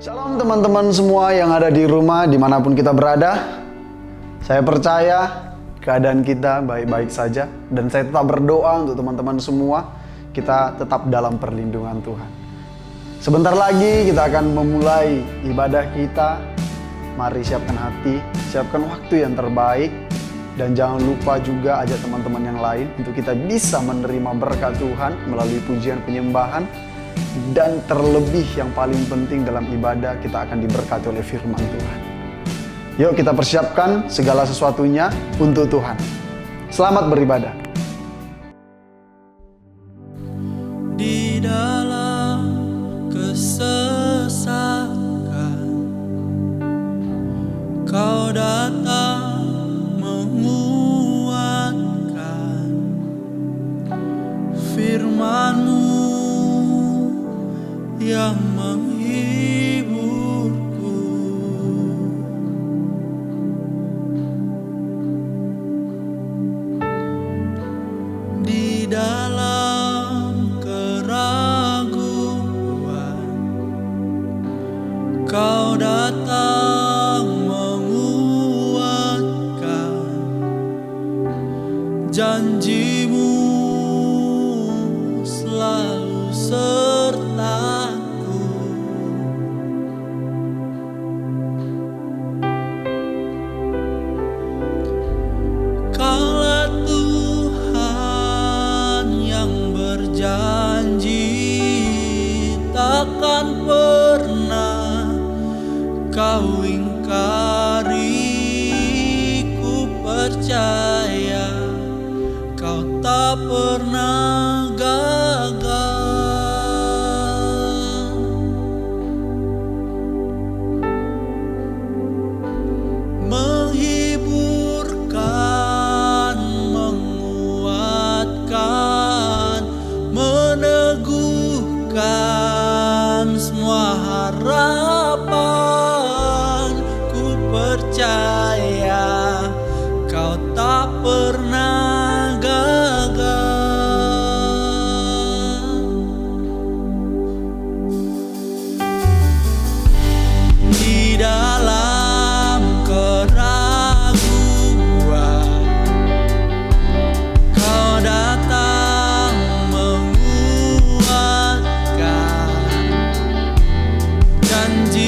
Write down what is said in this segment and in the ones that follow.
Shalom teman-teman semua yang ada di rumah dimanapun kita berada. Saya percaya keadaan kita baik-baik saja. Dan saya tetap berdoa untuk teman-teman semua, kita tetap dalam perlindungan Tuhan. Sebentar lagi kita akan memulai ibadah kita. Mari siapkan hati, siapkan waktu yang terbaik. Dan jangan lupa juga ajak teman-teman yang lain untuk kita bisa menerima berkat Tuhan melalui pujian penyembahan. Dan terlebih yang paling penting dalam ibadah, kita akan diberkati oleh firman Tuhan. Yuk kita persiapkan segala sesuatunya untuk Tuhan. Selamat beribadah. Di dalam kesesakan Kau datang menguatkan, firman-Mu yang menghiburku. Di dalam keraguan Kau datang menguatkan, janji-Mu selalu sertaku. Kaulah Tuhan yang berjanji takkan pernah Kau ingkari. Ku percaya Kau tak pernah gagal. Menghiburkan, menguatkan, meneguhkan semua harapan. Ku percaya Kau tak pernah gagal. Di dalam keraguan Kau datang menguatkan, janji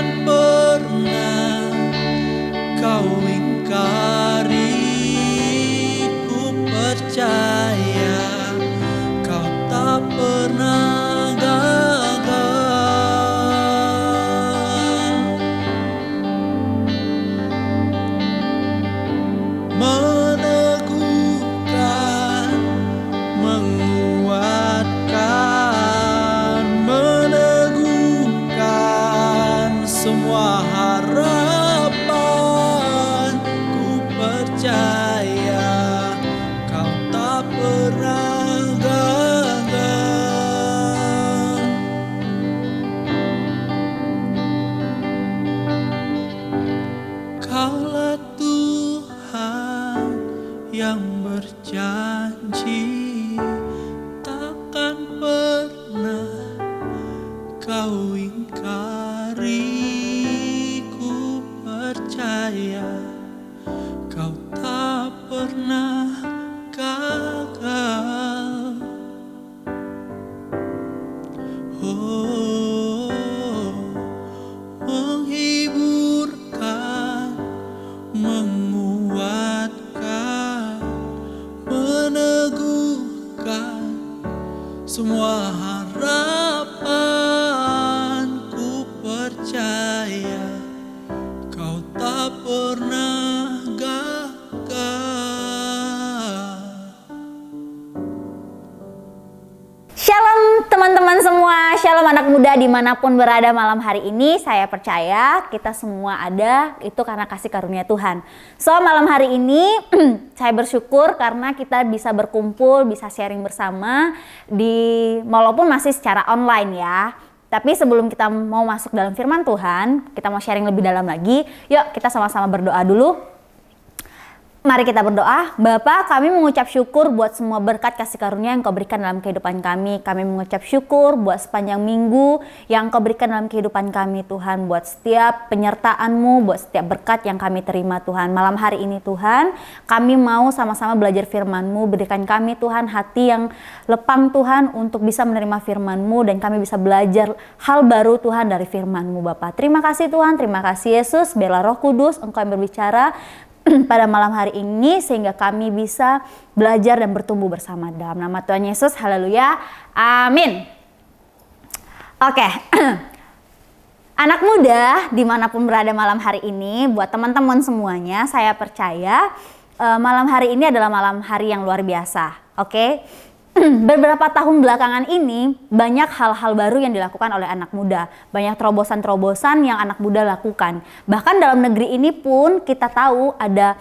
takkan pernah kau ingkari. Ku percaya kau tak pernah gagal. Meneguhkan, menguatkan, meneguhkan semua harapan. Ku percaya kau tak pernah gagal. Kaulah Tuhan yang berjanji, takkan pernah kau ingkari. Ku percaya kau tak pernah gagal. Oh, menghiburkan, menguatkan, meneguhkan semua harapan. Ku percaya kau tak pernah gagal. Shalom teman-teman semua, shalom anak muda dimanapun berada malam hari ini. Saya percaya kita semua ada itu karena kasih karunia Tuhan. So malam hari ini saya bersyukur karena kita bisa berkumpul, bisa sharing bersama walaupun masih secara online ya. Tapi sebelum kita mau masuk dalam firman Tuhan, kita mau sharing lebih dalam lagi. Yuk kita sama-sama berdoa dulu. Mari kita berdoa. Bapa, kami mengucap syukur buat semua berkat kasih karunia yang Kau berikan dalam kehidupan kami. Kami mengucap syukur buat sepanjang minggu yang Kau berikan dalam kehidupan kami Tuhan. Buat setiap penyertaan-Mu, buat setiap berkat yang kami terima Tuhan. Malam hari ini Tuhan, kami mau sama-sama belajar firman-Mu. Berikan kami Tuhan hati yang lapang Tuhan untuk bisa menerima firman-Mu. Dan kami bisa belajar hal baru Tuhan dari firman-Mu Bapa. Terima kasih Tuhan, terima kasih Yesus. Biarlah Roh Kudus Engkau yang berbicara pada malam hari ini sehingga kami bisa belajar dan bertumbuh bersama dalam nama Tuhan Yesus. Haleluya. Amin. Oke. Anak muda dimanapun berada malam hari ini, buat teman-teman semuanya, saya percaya malam hari ini adalah malam hari yang luar biasa. Oke. Beberapa tahun belakangan ini banyak hal-hal baru yang dilakukan oleh anak muda. Banyak terobosan-terobosan yang anak muda lakukan. Bahkan dalam negeri ini pun kita tahu ada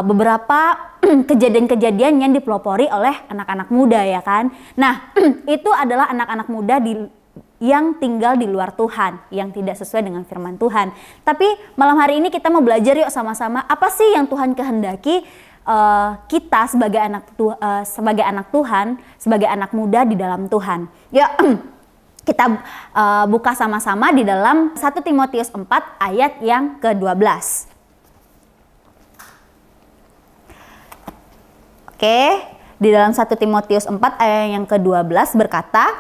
beberapa kejadian-kejadian yang dipelopori oleh anak-anak muda ya kan. Nah itu adalah anak-anak muda yang tinggal di luar Tuhan, yang tidak sesuai dengan firman Tuhan. Tapi malam hari ini kita mau belajar yuk sama-sama apa sih yang Tuhan kehendaki kita sebagai anak Tuhan, sebagai anak muda di dalam Tuhan. Ya, kita buka sama-sama di dalam 1 Timotius 4 ayat yang ke-12. Oke, di dalam 1 Timotius 4 ayat yang ke-12 berkata,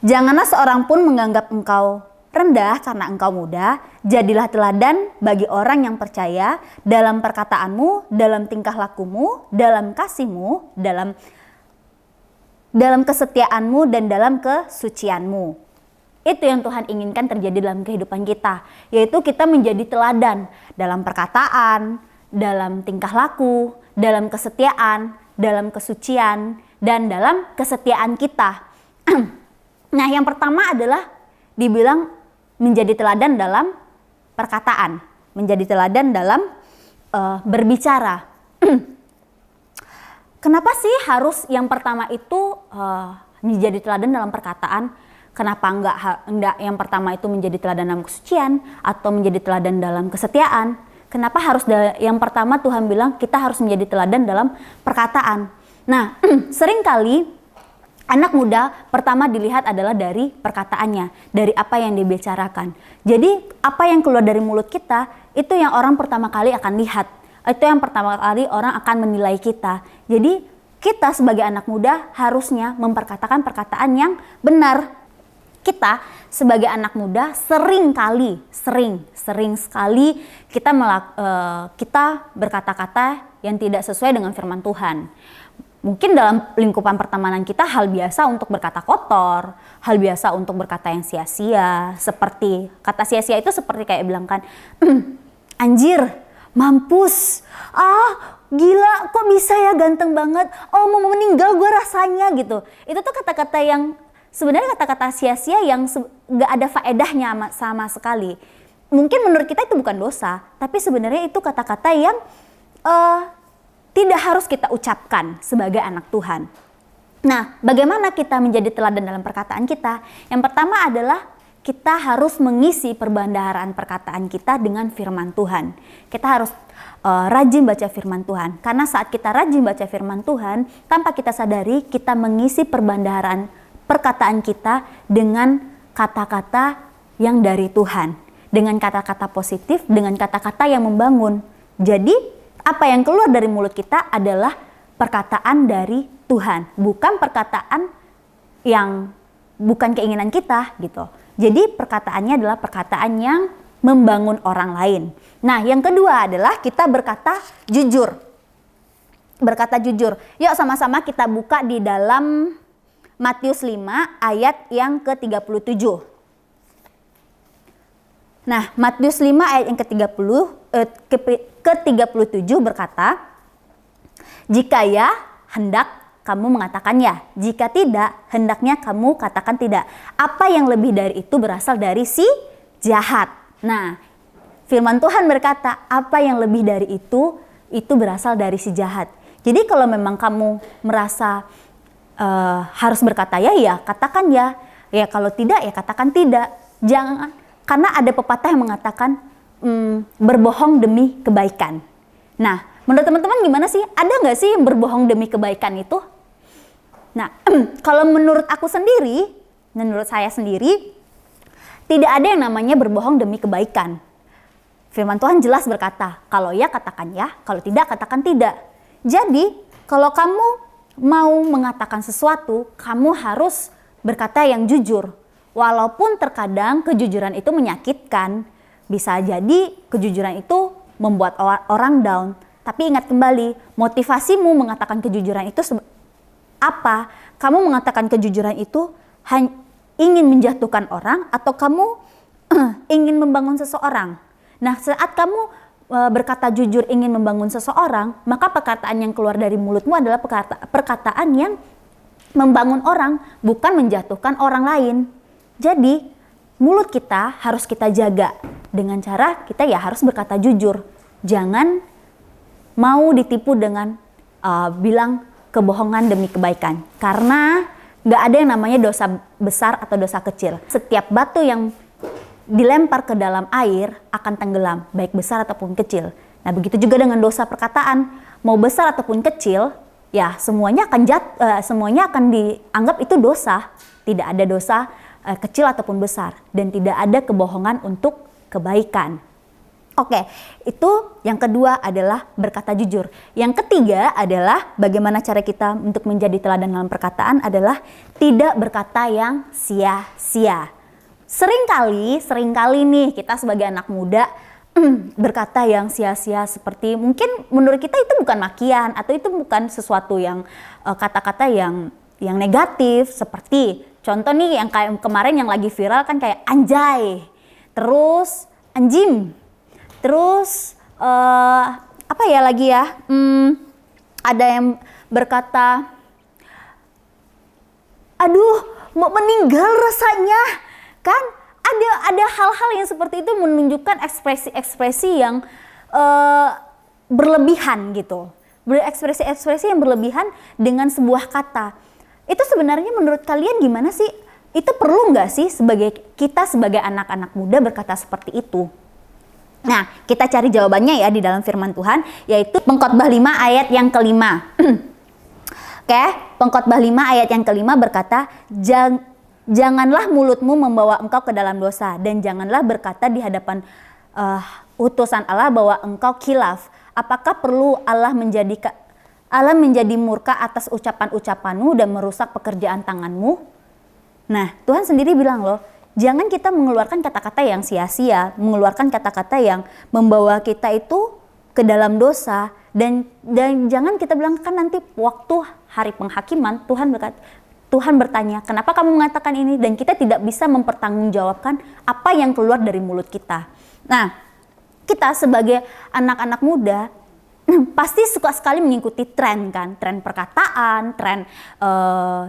"Janganlah seorang pun menganggap engkau rendah karena engkau muda, jadilah teladan bagi orang yang percaya dalam perkataanmu, dalam tingkah lakumu, dalam kasihmu, dalam kesetiaanmu, dan dalam kesucianmu." Itu yang Tuhan inginkan terjadi dalam kehidupan kita, yaitu kita menjadi teladan dalam perkataan, dalam tingkah laku, dalam kesetiaan, dalam kesucian, dan dalam kesetiaan kita. Nah, yang pertama adalah dibilang menjadi teladan dalam perkataan, menjadi teladan dalam berbicara. Kenapa sih harus yang pertama itu menjadi teladan dalam perkataan? Kenapa enggak yang pertama itu menjadi teladan dalam kesucian atau menjadi teladan dalam kesetiaan? Kenapa harus yang pertama Tuhan bilang kita harus menjadi teladan dalam perkataan? Nah, seringkali anak muda pertama dilihat adalah dari perkataannya, dari apa yang dibicarakan. Jadi apa yang keluar dari mulut kita, itu yang orang pertama kali akan lihat. Itu yang pertama kali orang akan menilai kita. Jadi kita sebagai anak muda harusnya memperkatakan perkataan yang benar. kita sebagai anak muda sering sekali kita berkata-kata yang tidak sesuai dengan firman Tuhan. Mungkin dalam lingkupan pertemanan kita hal biasa untuk berkata kotor, hal biasa untuk berkata yang sia-sia. Seperti kata sia-sia itu seperti kayak bilang kan, anjir, mampus, gila, kok bisa ya ganteng banget, oh mau meninggal gue rasanya gitu. Itu tuh kata-kata yang sebenarnya kata-kata sia-sia yang gak ada faedahnya sama sekali. Mungkin menurut kita itu bukan dosa, tapi sebenarnya itu kata-kata yang tidak harus kita ucapkan sebagai anak Tuhan. Nah, bagaimana kita menjadi teladan dalam perkataan kita? Yang pertama adalah kita harus mengisi perbendaharaan perkataan kita dengan firman Tuhan. Kita harus rajin baca firman Tuhan. Karena saat kita rajin baca firman Tuhan, tanpa kita sadari kita mengisi perbendaharaan perkataan kita dengan kata-kata yang dari Tuhan, dengan kata-kata positif, dengan kata-kata yang membangun. Jadi apa yang keluar dari mulut kita adalah perkataan dari Tuhan, bukan perkataan yang bukan keinginan kita gitu. Jadi perkataannya adalah perkataan yang membangun orang lain. Nah, yang kedua adalah kita berkata jujur. Berkata jujur. Yuk sama-sama kita buka di dalam Matius 5 ayat yang ke-37. Nah, Matius 5 ayat yang ke-37 berkata, jika ya, hendak kamu mengatakan ya. Jika tidak, hendaknya kamu katakan tidak. Apa yang lebih dari itu berasal dari si jahat. Nah, firman Tuhan berkata, apa yang lebih dari itu berasal dari si jahat. Jadi kalau memang kamu merasa harus berkata ya katakan ya. Ya kalau tidak ya katakan tidak. Jangan, karena ada pepatah yang mengatakan berbohong demi kebaikan. Nah, menurut teman-teman gimana sih? Ada nggak sih yang berbohong demi kebaikan itu? Nah, kalau menurut saya sendiri, tidak ada yang namanya berbohong demi kebaikan. Firman Tuhan jelas berkata, kalau ya katakan ya, kalau tidak katakan tidak. Jadi, kalau kamu mau mengatakan sesuatu, kamu harus berkata yang jujur. Walaupun terkadang kejujuran itu menyakitkan, bisa jadi kejujuran itu membuat orang down. Tapi ingat kembali, motivasimu mengatakan kejujuran itu apa? Kamu mengatakan kejujuran itu ingin menjatuhkan orang atau kamu ingin membangun seseorang? Nah, saat kamu berkata jujur ingin membangun seseorang, maka perkataan yang keluar dari mulutmu adalah perkataan yang membangun orang, bukan menjatuhkan orang lain. Jadi, mulut kita harus kita jaga dengan cara kita ya harus berkata jujur. Jangan mau ditipu dengan bilang kebohongan demi kebaikan. Karena gak ada yang namanya dosa besar atau dosa kecil. Setiap batu yang dilempar ke dalam air akan tenggelam, baik besar ataupun kecil. Nah, begitu juga dengan dosa perkataan, mau besar ataupun kecil, ya semuanya akan dianggap itu dosa. Tidak ada dosa kecil ataupun besar, dan tidak ada kebohongan untuk kebaikan. Oke, itu yang kedua adalah berkata jujur. Yang ketiga adalah bagaimana cara kita untuk menjadi teladan dalam perkataan adalah tidak berkata yang sia-sia. Seringkali nih kita sebagai anak muda berkata yang sia-sia, seperti mungkin menurut kita itu bukan makian atau itu bukan sesuatu yang kata-kata yang negatif, seperti contoh nih yang kayak kemarin yang lagi viral kan kayak anjay, terus anjim, terus apa ya lagi ya, ada yang berkata aduh mau meninggal rasanya. Kan ada hal-hal yang seperti itu menunjukkan ekspresi-ekspresi yang berlebihan gitu. Berekspresi-ekspresi yang berlebihan dengan sebuah kata. Itu sebenarnya menurut kalian gimana sih? Itu perlu nggak sih kita sebagai anak-anak muda berkata seperti itu? Nah, kita cari jawabannya ya di dalam firman Tuhan, yaitu Pengkhotbah 5 ayat yang kelima. Oke, Pengkhotbah 5 ayat yang kelima berkata, janganlah mulutmu membawa engkau ke dalam dosa, dan janganlah berkata di hadapan utusan Allah bahwa engkau khilaf. Apakah perlu Allah menjadi murka atas ucapan-ucapanmu dan merusak pekerjaan tanganmu? Nah, Tuhan sendiri bilang loh, jangan kita mengeluarkan kata-kata yang sia-sia, mengeluarkan kata-kata yang membawa kita itu ke dalam dosa, dan jangan kita bilang kan nanti waktu hari penghakiman Tuhan bertanya, kenapa kamu mengatakan ini? Dan kita tidak bisa mempertanggungjawabkan apa yang keluar dari mulut kita. Nah, kita sebagai anak-anak muda pasti suka sekali mengikuti tren kan, tren perkataan, tren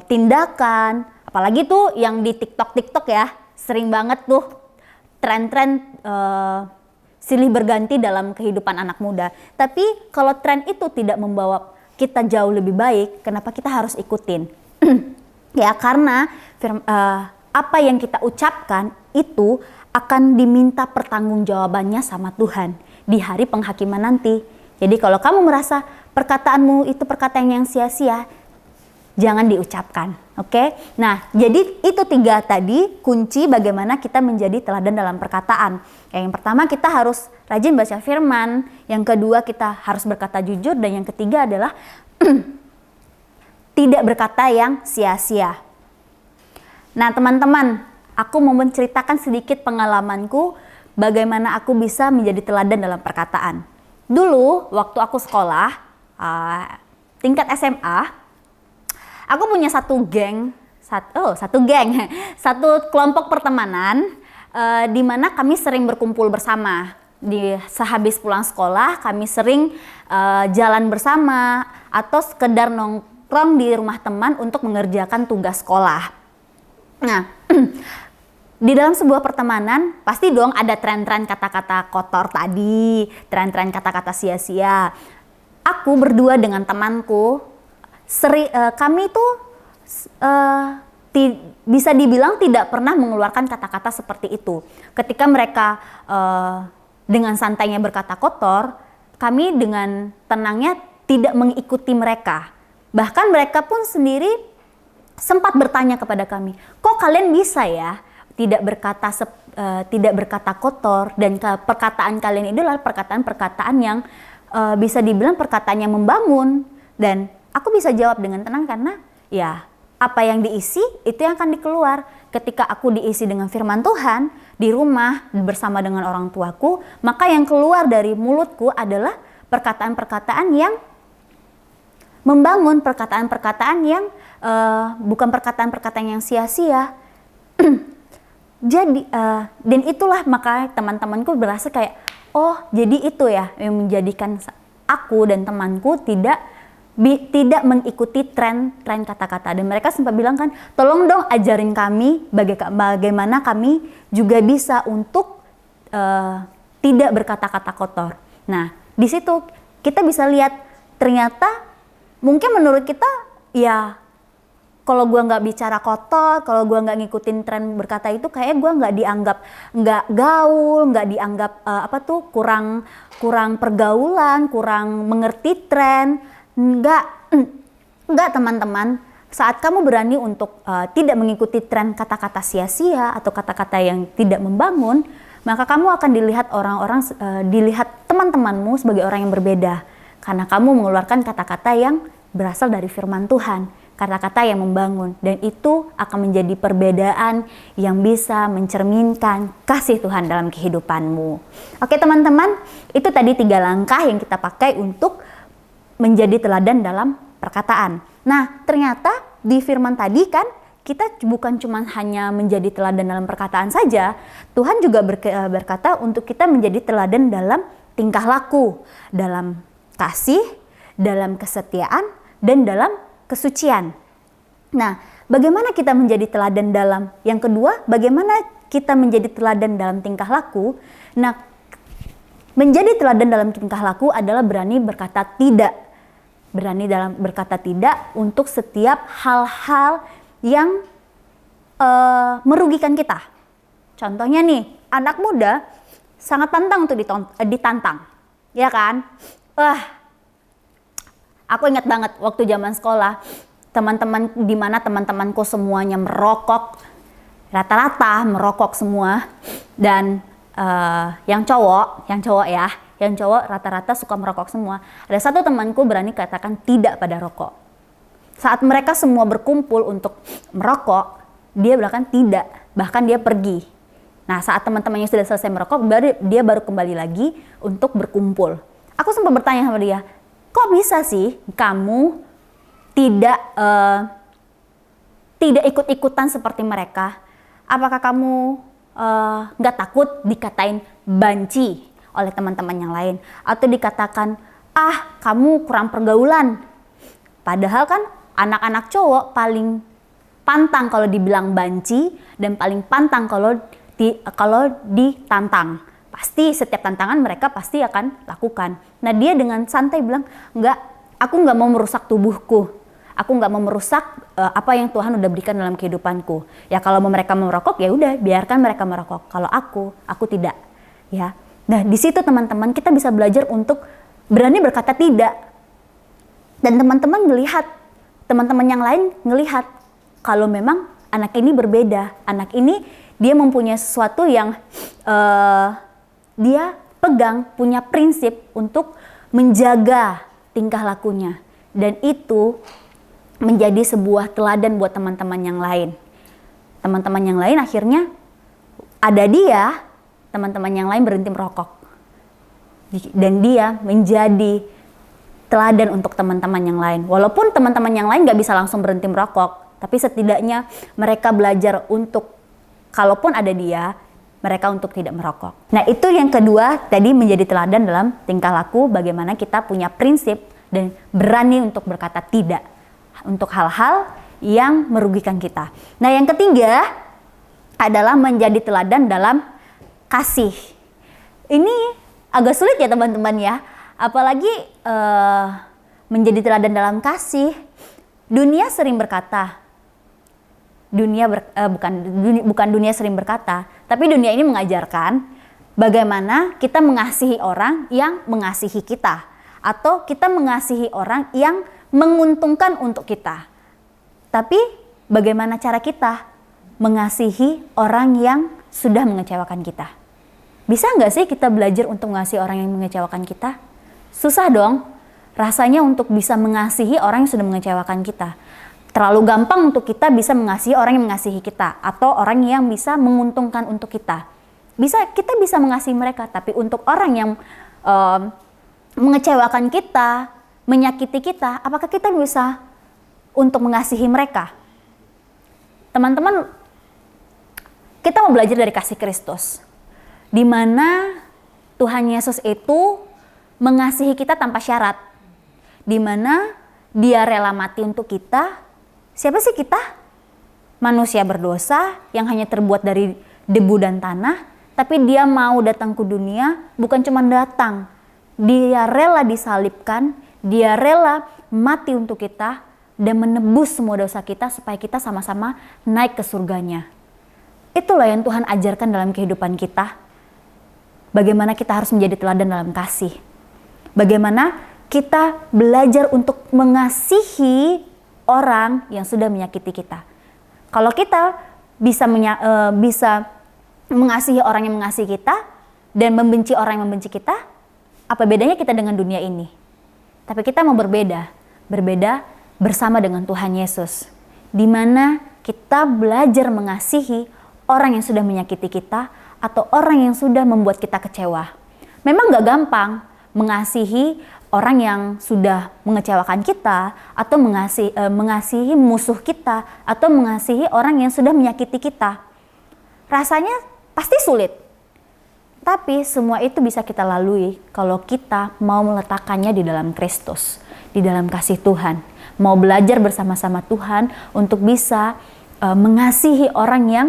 tindakan, apalagi tuh yang di TikTok ya, sering banget tuh tren-tren silih berganti dalam kehidupan anak muda. Tapi kalau tren itu tidak membawa kita jauh lebih baik, kenapa kita harus ikutin? Ya karena apa yang kita ucapkan itu akan diminta pertanggungjawabannya sama Tuhan di hari penghakiman nanti. Jadi kalau kamu merasa perkataanmu itu perkataan yang sia-sia, jangan diucapkan, oke? Nah, jadi itu 3 tadi kunci bagaimana kita menjadi teladan dalam perkataan. Yang pertama kita harus rajin baca firman, yang kedua kita harus berkata jujur, dan yang ketiga adalah tidak berkata yang sia-sia. Nah, teman-teman, aku mau menceritakan sedikit pengalamanku bagaimana aku bisa menjadi teladan dalam perkataan. Dulu waktu aku sekolah tingkat SMA, aku punya satu kelompok pertemanan di mana kami sering berkumpul bersama. Sehabis pulang sekolah kami sering jalan bersama atau sekedar nongkrong di rumah teman untuk mengerjakan tugas sekolah. Nah, di dalam sebuah pertemanan pasti dong ada tren-tren kata-kata kotor tadi, tren-tren kata-kata sia-sia. Aku berdua dengan temanku, kami tuh bisa dibilang tidak pernah mengeluarkan kata-kata seperti itu. Ketika mereka dengan santainya berkata kotor, kami dengan tenangnya tidak mengikuti mereka. Bahkan mereka pun sendiri sempat bertanya kepada kami, kok kalian bisa ya tidak berkata kotor, dan perkataan kalian itu adalah perkataan-perkataan yang bisa dibilang perkataan yang membangun. Dan aku bisa jawab dengan tenang karena ya apa yang diisi itu yang akan dikeluar. Ketika aku diisi dengan firman Tuhan di rumah bersama dengan orang tuaku, maka yang keluar dari mulutku adalah perkataan-perkataan yang membangun, perkataan-perkataan yang bukan perkataan-perkataan yang sia-sia. Jadi dan itulah maka teman-temanku berasa kayak, oh jadi itu ya yang menjadikan aku dan temanku tidak mengikuti tren kata-kata. Dan mereka sempat bilang kan, tolong dong ajarin kami bagaimana kami juga bisa untuk tidak berkata-kata kotor. Nah, di situ kita bisa lihat ternyata mungkin menurut kita ya kalau gue nggak bicara kotor, kalau gue nggak ngikutin tren berkata itu, kayak gue nggak dianggap nggak gaul, nggak dianggap kurang pergaulan, kurang mengerti tren. Enggak teman-teman. Saat kamu berani untuk tidak mengikuti tren kata-kata sia-sia atau kata-kata yang tidak membangun, maka kamu akan dilihat dilihat teman-temanmu sebagai orang yang berbeda, karena kamu mengeluarkan kata-kata yang berasal dari firman Tuhan, kata-kata yang membangun, dan itu akan menjadi perbedaan yang bisa mencerminkan kasih Tuhan dalam kehidupanmu. Oke teman-teman, itu tadi 3 langkah yang kita pakai untuk menjadi teladan dalam perkataan. Nah, ternyata di firman tadi kan kita bukan cuma hanya menjadi teladan dalam perkataan saja. Tuhan juga berkata untuk kita menjadi teladan dalam tingkah laku, dalam kasih, dalam kesetiaan, dan dalam kesucian. Nah, bagaimana kita menjadi teladan dalam? Yang kedua, bagaimana kita menjadi teladan dalam tingkah laku? Nah, menjadi teladan dalam tingkah laku adalah berani berkata tidak. Berani dalam berkata tidak untuk setiap hal-hal yang merugikan kita. Contohnya nih, anak muda sangat tantang untuk ditantang, ya kan? Aku ingat banget waktu zaman sekolah, teman-temanku semuanya merokok, rata-rata merokok semua, dan yang cowok rata-rata suka merokok semua. Ada satu temanku berani katakan tidak pada rokok. Saat mereka semua berkumpul untuk merokok, dia bahkan tidak, bahkan dia pergi. Nah, saat teman-temannya sudah selesai merokok, dia baru kembali lagi untuk berkumpul. Aku sempat bertanya sama dia, kok bisa sih kamu tidak ikut-ikutan seperti mereka? Apakah kamu nggak takut dikatain banci oleh teman-teman yang lain? Atau dikatakan, kamu kurang pergaulan. Padahal kan anak-anak cowok paling pantang kalau dibilang banci dan paling pantang kalau ditantang. Pasti setiap tantangan mereka pasti akan lakukan. Nah, dia dengan santai bilang, enggak, aku nggak mau merusak tubuhku. Aku nggak mau merusak apa yang Tuhan udah berikan dalam kehidupanku. Ya kalau mereka merokok, ya udah biarkan mereka merokok. Kalau aku tidak. Ya. Nah, di situ teman-teman kita bisa belajar untuk berani berkata tidak. Dan teman-teman melihat, teman-teman yang lain ngelihat kalau memang anak ini berbeda. Anak ini dia mempunyai sesuatu yang dia pegang, punya prinsip untuk menjaga tingkah lakunya. Dan itu menjadi sebuah teladan buat teman-teman yang lain. Teman-teman yang lain akhirnya ada dia, teman-teman yang lain berhenti merokok. Dan dia menjadi teladan untuk teman-teman yang lain. Walaupun teman-teman yang lain gak bisa langsung berhenti merokok, tapi setidaknya mereka belajar untuk, kalaupun ada dia, mereka untuk tidak merokok. Nah, itu yang kedua, tadi menjadi teladan dalam tingkah laku, bagaimana kita punya prinsip dan berani untuk berkata tidak untuk hal-hal yang merugikan kita. Nah, yang ketiga adalah menjadi teladan dalam kasih. Ini agak sulit ya teman-teman ya, apalagi menjadi teladan dalam kasih. Dunia sering berkata, bukan dunia sering berkata, tapi dunia ini mengajarkan bagaimana kita mengasihi orang yang mengasihi kita, atau kita mengasihi orang yang menguntungkan untuk kita. Tapi bagaimana cara kita mengasihi orang yang sudah mengecewakan kita? Bisa nggak sih kita belajar untuk mengasihi orang yang mengecewakan kita? Susah dong rasanya untuk bisa mengasihi orang yang sudah mengecewakan kita. Terlalu gampang untuk kita bisa mengasihi orang yang mengasihi kita, atau orang yang bisa menguntungkan untuk kita. Kita bisa mengasihi mereka, tapi untuk orang yang mengecewakan kita, menyakiti kita, apakah kita bisa untuk mengasihi mereka? Teman-teman, kita mau belajar dari kasih Kristus, di mana Tuhan Yesus itu mengasihi kita tanpa syarat, di mana Dia rela mati untuk kita. Siapa sih kita? Manusia berdosa yang hanya terbuat dari debu dan tanah, tapi Dia mau datang ke dunia, bukan cuma datang, Dia rela disalibkan, Dia rela mati untuk kita dan menebus semua dosa kita supaya kita sama-sama naik ke surganya. Itulah yang Tuhan ajarkan dalam kehidupan kita. Bagaimana kita harus menjadi teladan dalam kasih. Bagaimana kita belajar untuk mengasihi orang yang sudah menyakiti kita. Kalau kita bisa mengasihi orang yang mengasihi kita dan membenci orang yang membenci kita, apa bedanya kita dengan dunia ini? Tapi kita mau berbeda bersama dengan Tuhan Yesus, di mana kita belajar mengasihi orang yang sudah menyakiti kita atau orang yang sudah membuat kita kecewa. Memang gak gampang mengasihi orang yang sudah mengecewakan kita, atau mengasihi musuh kita, atau mengasihi orang yang sudah menyakiti kita. Rasanya pasti sulit. Tapi semua itu bisa kita lalui kalau kita mau meletakkannya di dalam Kristus, di dalam kasih Tuhan. Mau belajar bersama-sama Tuhan untuk bisa mengasihi orang yang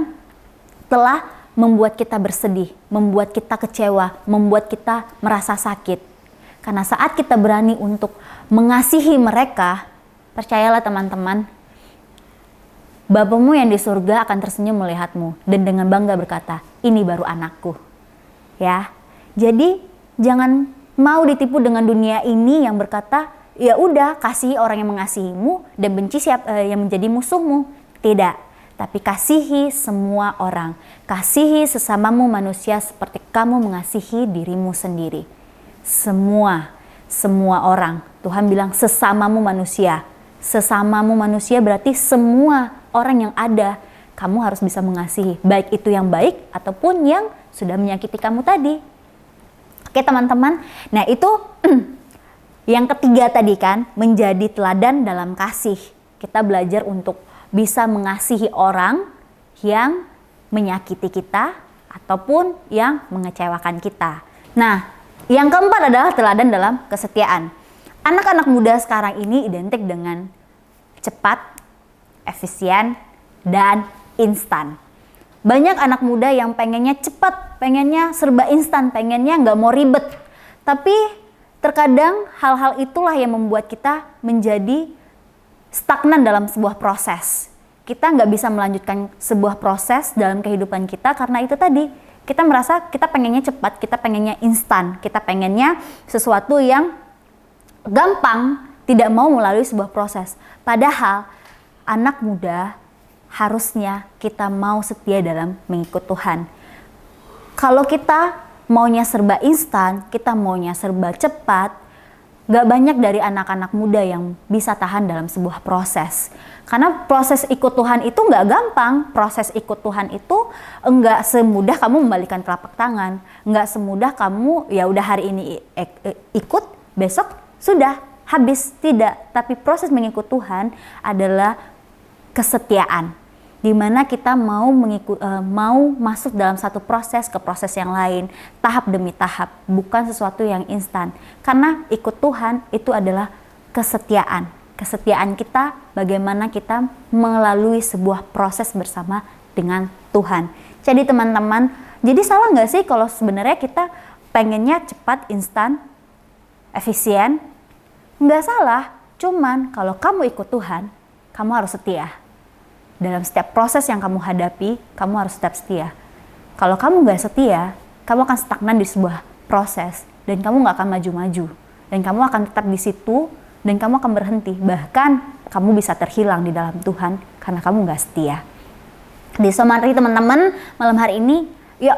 telah membuat kita bersedih, membuat kita kecewa, membuat kita merasa sakit. Karena saat kita berani untuk mengasihi mereka, percayalah teman-teman, Bapamu yang di surga akan tersenyum melihatmu dan dengan bangga berkata, ini baru anakku. Ya, jadi jangan mau ditipu dengan dunia ini yang berkata, ya udah kasihi orang yang mengasihimu dan benci siapa yang menjadi musuhmu. Tidak, tapi kasihi semua orang. Kasihi sesamamu manusia seperti kamu mengasihi dirimu sendiri. Semua orang. Tuhan bilang sesamamu manusia. Sesamamu manusia berarti semua orang yang ada kamu harus bisa mengasihi, baik itu yang baik ataupun yang sudah menyakiti kamu tadi. Oke teman-teman, nah itu yang ketiga tadi kan, menjadi teladan dalam kasih. Kita belajar untuk bisa mengasihi orang yang menyakiti kita ataupun yang mengecewakan kita. Nah, yang keempat adalah teladan dalam kesetiaan. Anak-anak muda sekarang ini identik dengan cepat, efisien, dan instan. Banyak anak muda yang pengennya cepat, pengennya serba instan, pengennya nggak mau ribet. Tapi terkadang hal-hal itulah yang membuat kita menjadi stagnan dalam sebuah proses. Kita nggak bisa melanjutkan sebuah proses dalam kehidupan kita karena itu tadi. Kita merasa kita pengennya cepat, kita pengennya instan, kita pengennya sesuatu yang gampang, tidak mau melalui sebuah proses. Padahal anak muda harusnya kita mau setia dalam mengikut Tuhan. Kalau kita maunya serba instan, kita maunya serba cepat, gak banyak dari anak-anak muda yang bisa tahan dalam sebuah proses. Karena proses ikut Tuhan itu gak gampang. Proses ikut Tuhan itu enggak semudah kamu membalikan telapak tangan. Enggak semudah kamu ya udah hari ini ikut, besok sudah habis. Tidak. Tapi proses mengikut Tuhan adalah kesetiaan, di mana kita mau masuk dalam satu proses ke proses yang lain, tahap demi tahap, bukan sesuatu yang instan. Karena ikut Tuhan itu adalah kesetiaan. Kesetiaan kita bagaimana kita melalui sebuah proses bersama dengan Tuhan. Jadi teman-teman, jadi salah nggak sih kalau sebenarnya kita pengennya cepat, instan, efisien? Nggak salah, cuman kalau kamu ikut Tuhan, kamu harus setia. Dalam setiap proses yang kamu hadapi, kamu harus tetap setia. Kalau kamu gak setia, kamu akan stagnan di sebuah proses. Dan kamu gak akan maju-maju. Dan kamu akan tetap di situ, dan kamu akan berhenti. Bahkan, kamu bisa terhilang di dalam Tuhan, karena kamu gak setia. Di mari teman-teman, malam hari ini, yuk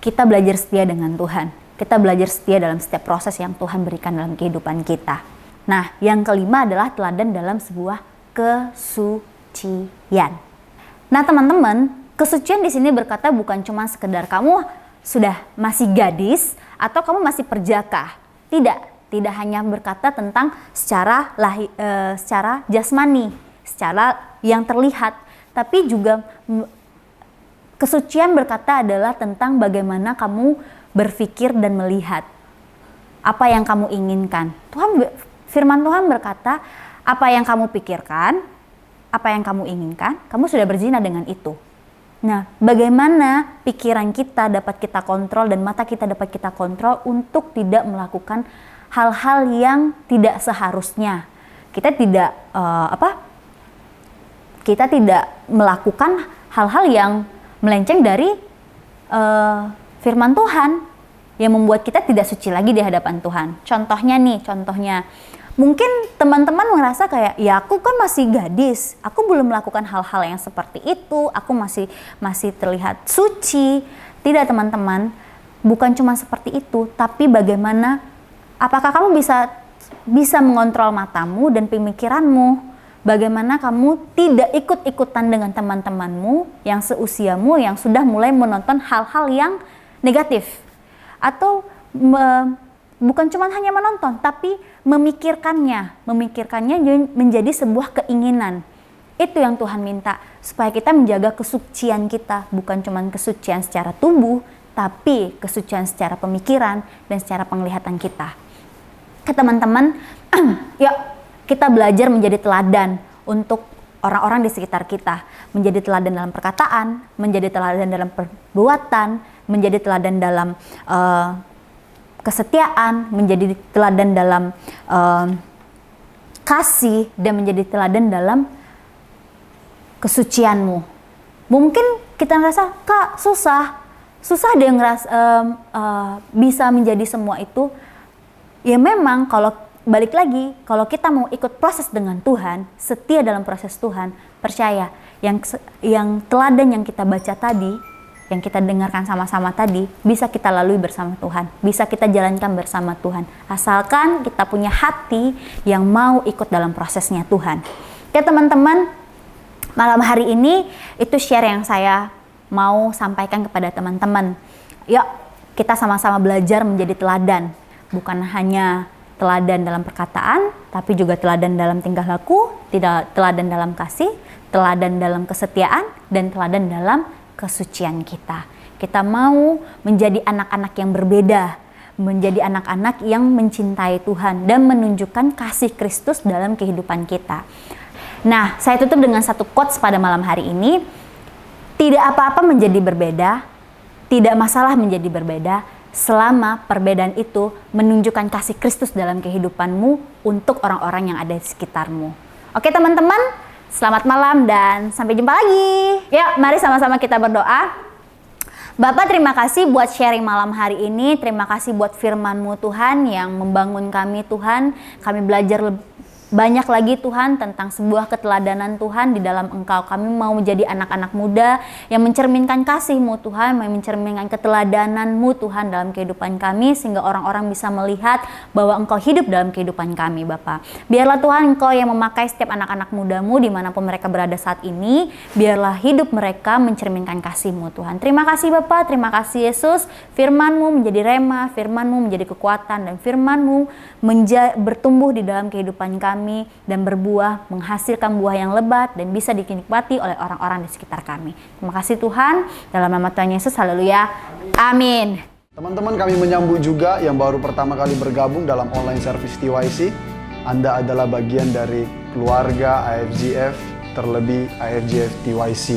kita belajar setia dengan Tuhan. Kita belajar setia dalam setiap proses yang Tuhan berikan dalam kehidupan kita. Nah, yang kelima adalah teladan dalam sebuah kesucian. Nah teman-teman, kesucian di sini berkata bukan cuma sekedar kamu sudah masih gadis atau kamu masih perjaka. Tidak hanya berkata tentang secara jasmani, secara yang terlihat, tapi juga kesucian berkata adalah tentang bagaimana kamu berpikir dan melihat apa yang kamu inginkan. Firman Tuhan berkata, apa yang kamu pikirkan, apa yang kamu inginkan, kamu sudah berzina dengan itu. Nah, bagaimana pikiran kita dapat kita kontrol dan mata kita dapat kita kontrol untuk tidak melakukan hal-hal yang tidak seharusnya. Kita tidak kita tidak melakukan hal-hal yang melenceng dari firman Tuhan yang membuat kita tidak suci lagi di hadapan Tuhan. Contohnya, mungkin teman-teman merasa kayak, ya aku kan masih gadis, aku belum melakukan hal-hal yang seperti itu, aku masih terlihat suci. Tidak teman-teman, bukan cuma seperti itu, tapi bagaimana, apakah kamu bisa mengontrol matamu dan pemikiranmu, bagaimana kamu tidak ikut-ikutan dengan teman-temanmu yang seusiamu yang sudah mulai menonton hal-hal yang negatif, atau bukan cuma hanya menonton, tapi memikirkannya menjadi sebuah keinginan. Itu yang Tuhan minta, supaya kita menjaga kesucian kita, bukan cuma kesucian secara tubuh, tapi kesucian secara pemikiran dan secara penglihatan kita. Teman-teman, yuk kita belajar menjadi teladan untuk orang-orang di sekitar kita, menjadi teladan dalam perkataan, menjadi teladan dalam perbuatan, menjadi teladan dalam kesetiaan, menjadi teladan dalam kasih, dan menjadi teladan dalam kesucianmu. Mungkin kita ngerasa, Kak, susah deh bisa menjadi semua itu. Ya memang, kalau balik lagi, kalau kita mau ikut proses dengan Tuhan, setia dalam proses Tuhan, percaya, yang teladan yang kita baca tadi, yang kita dengarkan sama-sama tadi, bisa kita lalui bersama Tuhan, bisa kita jalankan bersama Tuhan, asalkan kita punya hati yang mau ikut dalam prosesnya Tuhan. Ya teman-teman, Malam hari ini itu share yang saya mau sampaikan kepada teman-teman. Yuk, kita sama-sama belajar menjadi teladan. Bukan hanya teladan dalam perkataan, tapi juga teladan dalam tingkah laku, teladan dalam kasih, teladan dalam kesetiaan, dan teladan dalam kesucian kita. Kita mau menjadi anak-anak yang berbeda, menjadi anak-anak yang mencintai Tuhan dan menunjukkan kasih Kristus dalam kehidupan kita. Nah, saya tutup dengan satu quotes pada malam hari ini. Tidak apa-apa menjadi berbeda, tidak masalah menjadi berbeda, selama perbedaan itu menunjukkan kasih Kristus dalam kehidupanmu untuk orang-orang yang ada di sekitarmu. Oke teman-teman, selamat malam dan sampai jumpa lagi. Yuk, mari sama-sama kita berdoa. Bapak, terima kasih buat sharing malam hari ini. Terima kasih buat firman-Mu Tuhan yang membangun kami Tuhan. Kami belajar banyak lagi Tuhan tentang sebuah keteladanan Tuhan di dalam Engkau. Kami mau menjadi anak-anak muda yang mencerminkan kasih-Mu Tuhan, yang mencerminkan keteladanan-Mu Tuhan dalam kehidupan kami, sehingga orang-orang bisa melihat bahwa Engkau hidup dalam kehidupan kami Bapa. Biarlah Tuhan Engkau yang memakai setiap anak-anak muda-Mu dimanapun mereka berada saat ini. Biarlah hidup mereka mencerminkan kasih-Mu Tuhan. Terima kasih Bapa, terima kasih Yesus. Firman-Mu menjadi rema, Firman-Mu menjadi kekuatan, dan Firman-Mu bertumbuh di dalam kehidupan kami dan berbuah, menghasilkan buah yang lebat dan bisa dinikmati oleh orang-orang di sekitar kami. Terima kasih Tuhan, dalam nama Tuhan Yesus, haleluya, amin. Teman-teman, kami menyambut juga yang baru pertama kali bergabung dalam online service TYC. Anda adalah bagian dari keluarga IFGF, terlebih IFGF TYC.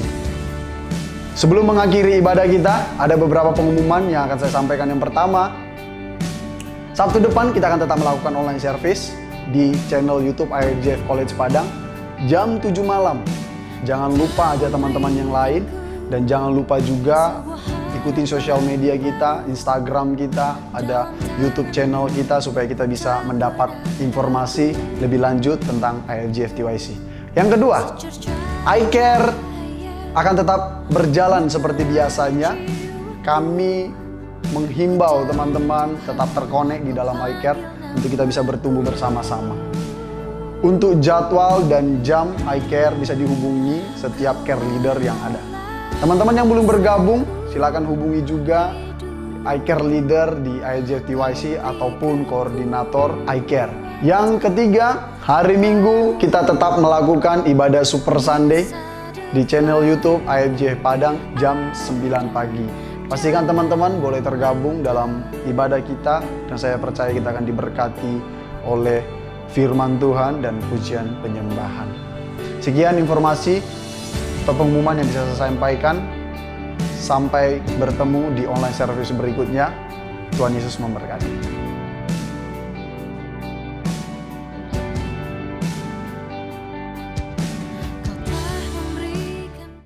Sebelum mengakhiri ibadah kita, ada beberapa pengumuman yang akan saya sampaikan. Yang pertama, Sabtu depan kita akan tetap melakukan online service di channel YouTube IFGF College Padang jam 7 malam. Jangan lupa aja teman-teman yang lain, dan jangan lupa juga ikutin sosial media kita, Instagram kita, ada YouTube channel kita supaya kita bisa mendapat informasi lebih lanjut tentang IFGF TYC. Yang kedua, iCare akan tetap berjalan seperti biasanya. Kami menghimbau teman-teman tetap terkonek di dalam iCare untuk kita bisa bertumbuh bersama-sama. Untuk jadwal dan jam iCare bisa dihubungi setiap care leader yang ada. Teman-teman yang belum bergabung, silakan hubungi juga iCare leader di IFGF TYC ataupun koordinator iCare. Yang ketiga, hari Minggu kita tetap melakukan ibadah Super Sunday di channel YouTube IFGF Padang jam 9 pagi. Pastikan teman-teman boleh tergabung dalam ibadah kita, dan saya percaya kita akan diberkati oleh firman Tuhan dan pujian penyembahan. Sekian informasi atau pengumuman yang bisa saya sampaikan. Sampai bertemu di online service berikutnya. Tuhan Yesus memberkati.